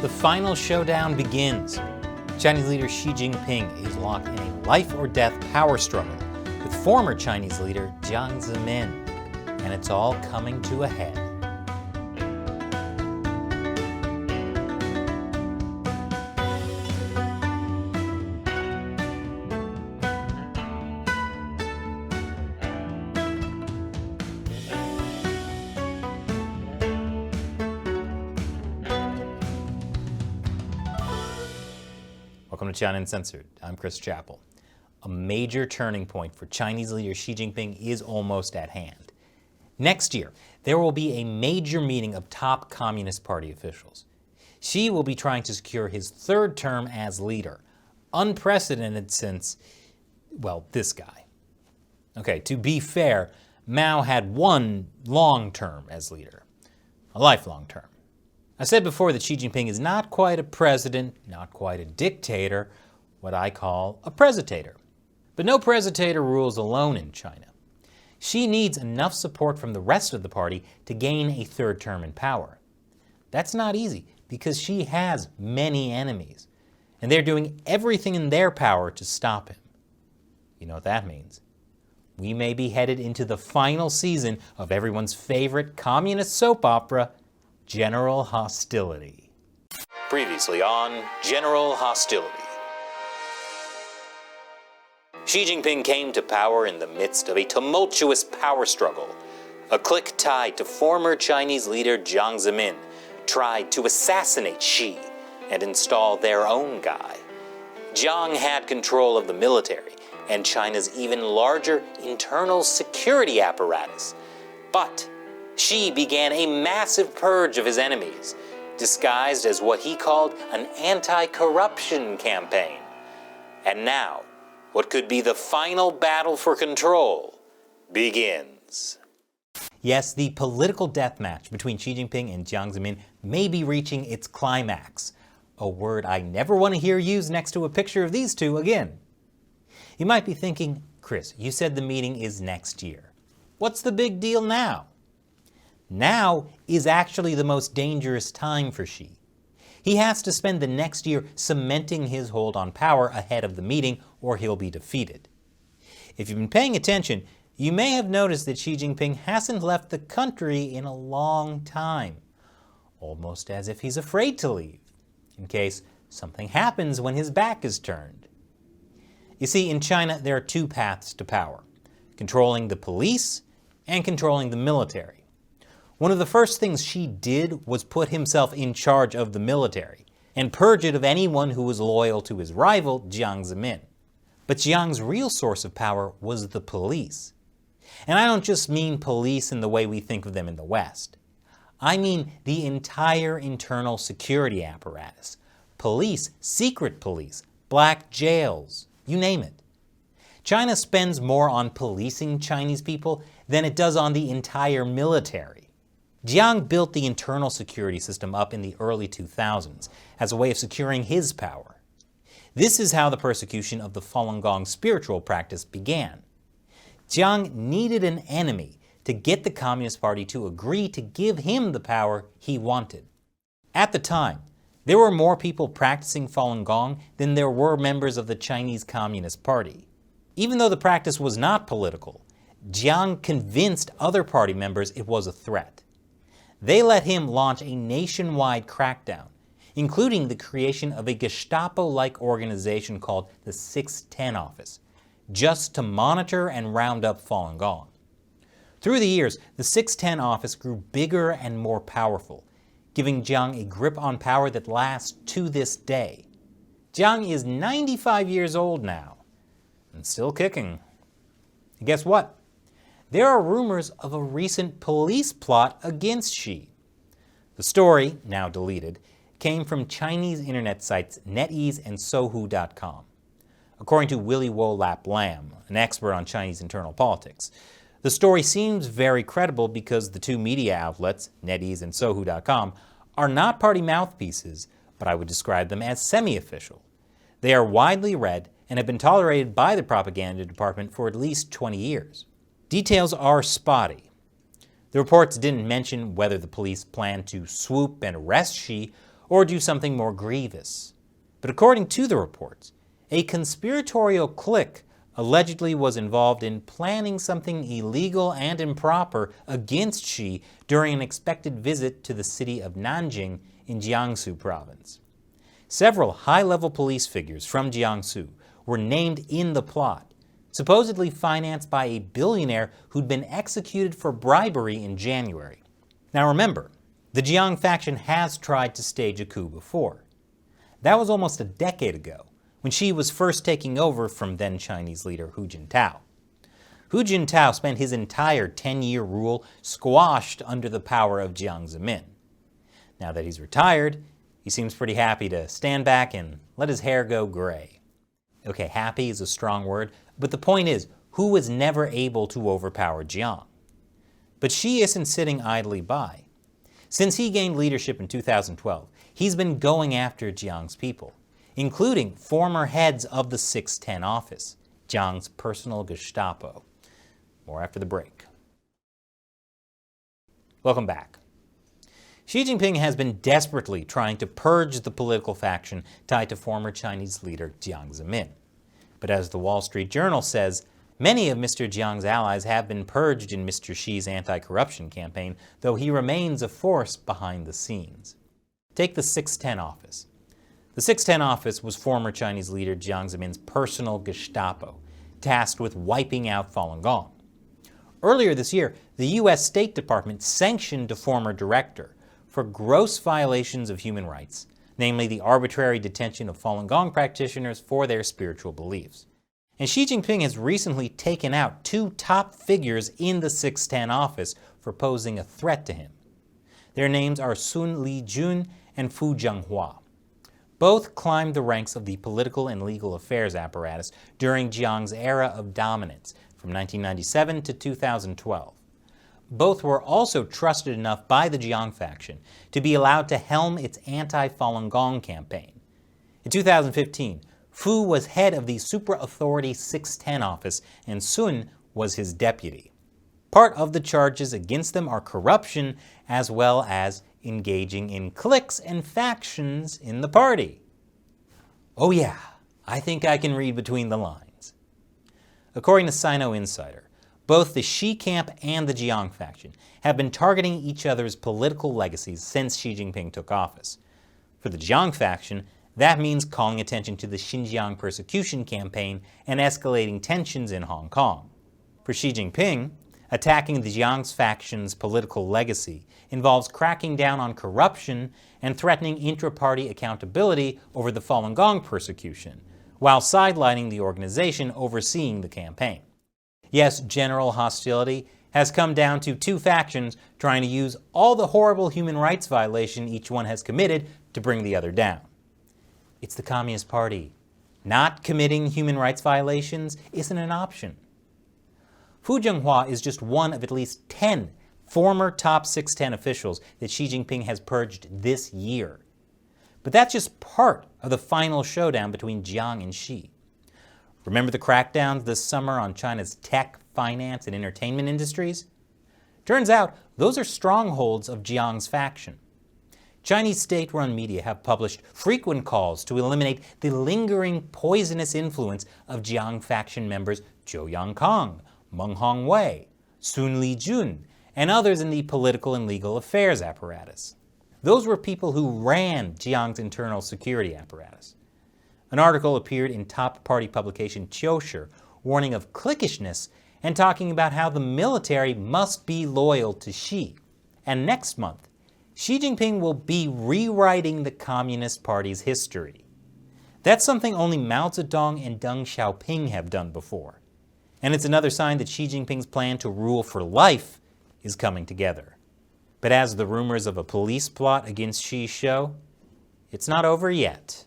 The final showdown begins. Chinese leader Xi Jinping is locked in a life-or-death power struggle with former Chinese leader Jiang Zemin, and it's all coming to a head. Welcome to China Uncensored. I'm Chris Chappell. A major turning point for Chinese leader Xi Jinping is almost at hand. Next year, there will be a major meeting of top Communist Party officials. Xi will be trying to secure his third term as leader, unprecedented since, well, this guy. Okay, to be fair, Mao had one long term as leader, a lifelong term. I said before that Xi Jinping is not quite a president, not quite a dictator, what I call a presentator. But no presentator rules alone in China. Xi needs enough support from the rest of the party to gain a third term in power. That's not easy because Xi has many enemies, and they're doing everything in their power to stop him. You know what that means? We may be headed into the final season of everyone's favorite communist soap opera, General Hostility. Previously on General Hostility. Xi Jinping came to power in the midst of a tumultuous power struggle. A clique tied to former Chinese leader Jiang Zemin tried to assassinate Xi and install their own guy. Jiang had control of the military and China's even larger internal security apparatus. But Xi began a massive purge of his enemies, disguised as what he called an anti-corruption campaign. And now, what could be the final battle for control begins. Yes, the political death match between Xi Jinping and Jiang Zemin may be reaching its climax, a word I never want to hear used next to a picture of these two again. You might be thinking, Chris, you said the meeting is next year. What's the big deal now? Now is actually the most dangerous time for Xi. He has to spend the next year cementing his hold on power ahead of the meeting, or he'll be defeated. If you've been paying attention, you may have noticed that Xi Jinping hasn't left the country in a long time, almost as if he's afraid to leave, in case something happens when his back is turned. You see, in China, there are two paths to power: controlling the police and controlling the military. One of the first things Xi did was put himself in charge of the military and purge it of anyone who was loyal to his rival, Jiang Zemin. But Jiang's real source of power was the police. And I don't just mean police in the way we think of them in the West. I mean the entire internal security apparatus. Police, secret police, black jails, you name it. China spends more on policing Chinese people than it does on the entire military. Jiang built the internal security system up in the early 2000s as a way of securing his power. This is how the persecution of the Falun Gong spiritual practice began. Jiang needed an enemy to get the Communist Party to agree to give him the power he wanted. At the time, there were more people practicing Falun Gong than there were members of the Chinese Communist Party. Even though the practice was not political, Jiang convinced other party members it was a threat. They let him launch a nationwide crackdown, including the creation of a Gestapo-like organization called the 610 Office, just to monitor and round up Falun Gong. Through the years, the 610 Office grew bigger and more powerful, giving Jiang a grip on power that lasts to this day. Jiang is 95 years old now, and still kicking. And guess what? There are rumors of a recent police plot against Xi. The story, now deleted, came from Chinese internet sites NetEase and Sohu.com. According to Willy Wo Lap Lam, an expert on Chinese internal politics, the story seems very credible because the two media outlets, NetEase and Sohu.com, are not party mouthpieces, but I would describe them as semi-official. They are widely read and have been tolerated by the propaganda department for at least 20 years. Details are spotty. The reports didn't mention whether the police planned to swoop and arrest Xi or do something more grievous. But according to the reports, a conspiratorial clique allegedly was involved in planning something illegal and improper against Xi during an expected visit to the city of Nanjing in Jiangsu province. Several high-level police figures from Jiangsu were named in the plot, supposedly financed by a billionaire who'd been executed for bribery in January. Now remember, the Jiang faction has tried to stage a coup before. That was almost a decade ago, when Xi was first taking over from then Chinese leader Hu Jintao. Hu Jintao spent his entire 10-year rule squashed under the power of Jiang Zemin. Now that he's retired, he seems pretty happy to stand back and let his hair go gray. Okay, happy is a strong word, but the point is, Hu was never able to overpower Jiang. But Xi isn't sitting idly by. Since he gained leadership in 2012, he's been going after Jiang's people, including former heads of the 610 office, Jiang's personal Gestapo. More after the break. Welcome back. Xi Jinping has been desperately trying to purge the political faction tied to former Chinese leader Jiang Zemin. But as the Wall Street Journal says, many of Mr. Jiang's allies have been purged in Mr. Xi's anti-corruption campaign, though he remains a force behind the scenes. Take the 610 office. The 610 office was former Chinese leader Jiang Zemin's personal Gestapo, tasked with wiping out Falun Gong. Earlier this year, the U.S. State Department sanctioned a former director for gross violations of human rights, namely the arbitrary detention of Falun Gong practitioners for their spiritual beliefs. And Xi Jinping has recently taken out two top figures in the 610 office for posing a threat to him. Their names are Sun Lijun and Fu Zhenghua. Both climbed the ranks of the political and legal affairs apparatus during Jiang's era of dominance from 1997 to 2012. Both were also trusted enough by the Jiang faction to be allowed to helm its anti-Falun Gong campaign. In 2015, Fu was head of the super-authority 610 office and Sun was his deputy. Part of the charges against them are corruption as well as engaging in cliques and factions in the party. Oh yeah, I think I can read between the lines. According to Sino Insider, both the Xi camp and the Jiang faction have been targeting each other's political legacies since Xi Jinping took office. For the Jiang faction, that means calling attention to the Xinjiang persecution campaign and escalating tensions in Hong Kong. For Xi Jinping, attacking the Jiang faction's political legacy involves cracking down on corruption and threatening intra-party accountability over the Falun Gong persecution, while sidelining the organization overseeing the campaign. Yes, general hostility has come down to two factions trying to use all the horrible human rights violation each one has committed to bring the other down. It's the Communist Party. Not committing human rights violations isn't an option. Fu Zhenghua is just one of at least 10 former top 610 officials that Xi Jinping has purged this year. But that's just part of the final showdown between Jiang and Xi. Remember the crackdowns this summer on China's tech, finance, and entertainment industries? Turns out those are strongholds of Jiang's faction. Chinese state-run media have published frequent calls to eliminate the lingering poisonous influence of Jiang faction members Zhou Yangkang, Meng Hongwei, Sun Lijun, and others in the political and legal affairs apparatus. Those were people who ran Jiang's internal security apparatus. An article appeared in top party publication Qiushi, warning of cliquishness and talking about how the military must be loyal to Xi. And next month, Xi Jinping will be rewriting the Communist Party's history. That's something only Mao Zedong and Deng Xiaoping have done before. And it's another sign that Xi Jinping's plan to rule for life is coming together. But as the rumors of a police plot against Xi show, it's not over yet.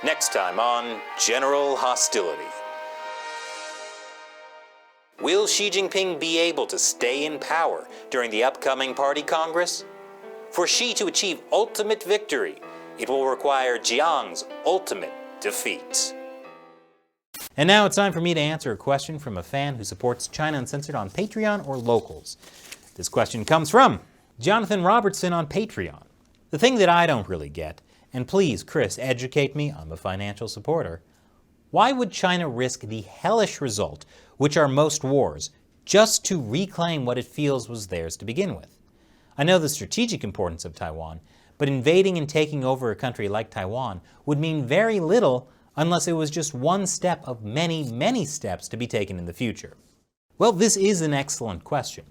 Next time on General Hostility. Will Xi Jinping be able to stay in power during the upcoming Party Congress? For Xi to achieve ultimate victory, it will require Jiang's ultimate defeat. And now it's time for me to answer a question from a fan who supports China Uncensored on Patreon or Locals. This question comes from Jonathan Robertson on Patreon. The thing that I don't really get and please, Chris, educate me, I'm a financial supporter. Why would China risk the hellish result, which are most wars, just to reclaim what it feels was theirs to begin with? I know the strategic importance of Taiwan, but invading and taking over a country like Taiwan would mean very little unless it was just one step of many, many steps to be taken in the future. Well, this is an excellent question.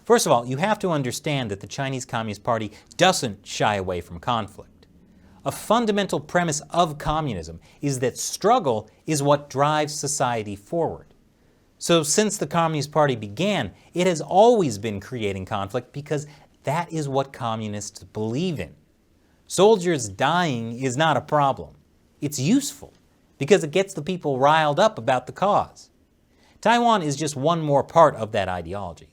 First of all, you have to understand that the Chinese Communist Party doesn't shy away from conflict. A fundamental premise of communism is that struggle is what drives society forward. So since the Communist Party began, it has always been creating conflict because that is what communists believe in. Soldiers dying is not a problem. It's useful because it gets the people riled up about the cause. Taiwan is just one more part of that ideology.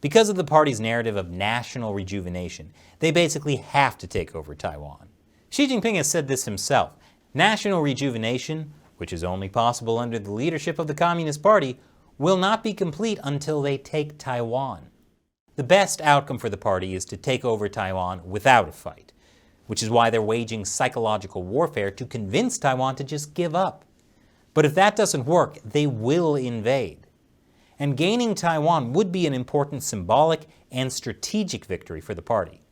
Because of the party's narrative of national rejuvenation, they basically have to take over Taiwan. Xi Jinping has said this himself. National rejuvenation, which is only possible under the leadership of the Communist Party, will not be complete until they take Taiwan. The best outcome for the party is to take over Taiwan without a fight, which is why they're waging psychological warfare to convince Taiwan to just give up. But if that doesn't work, they will invade. And gaining Taiwan would be an important symbolic and strategic victory for the party.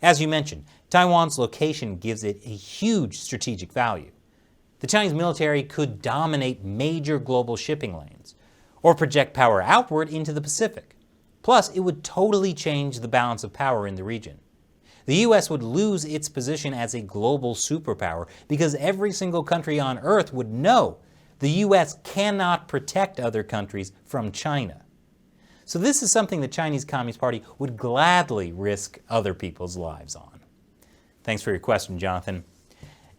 As you mentioned, Taiwan's location gives it a huge strategic value. The Chinese military could dominate major global shipping lanes, or project power outward into the Pacific. Plus, it would totally change the balance of power in the region. The U.S. would lose its position as a global superpower because every single country on Earth would know the U.S. cannot protect other countries from China. So this is something the Chinese Communist Party would gladly risk other people's lives on. Thanks for your question, Jonathan.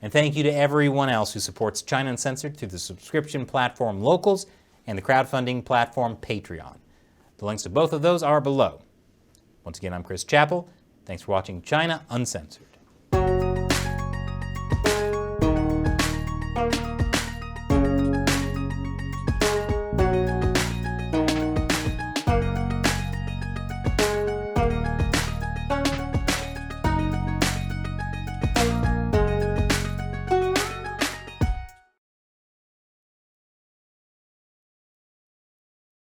And thank you to everyone else who supports China Uncensored through the subscription platform Locals and the crowdfunding platform Patreon. The links to both of those are below. Once again, I'm Chris Chappell. Thanks for watching China Uncensored.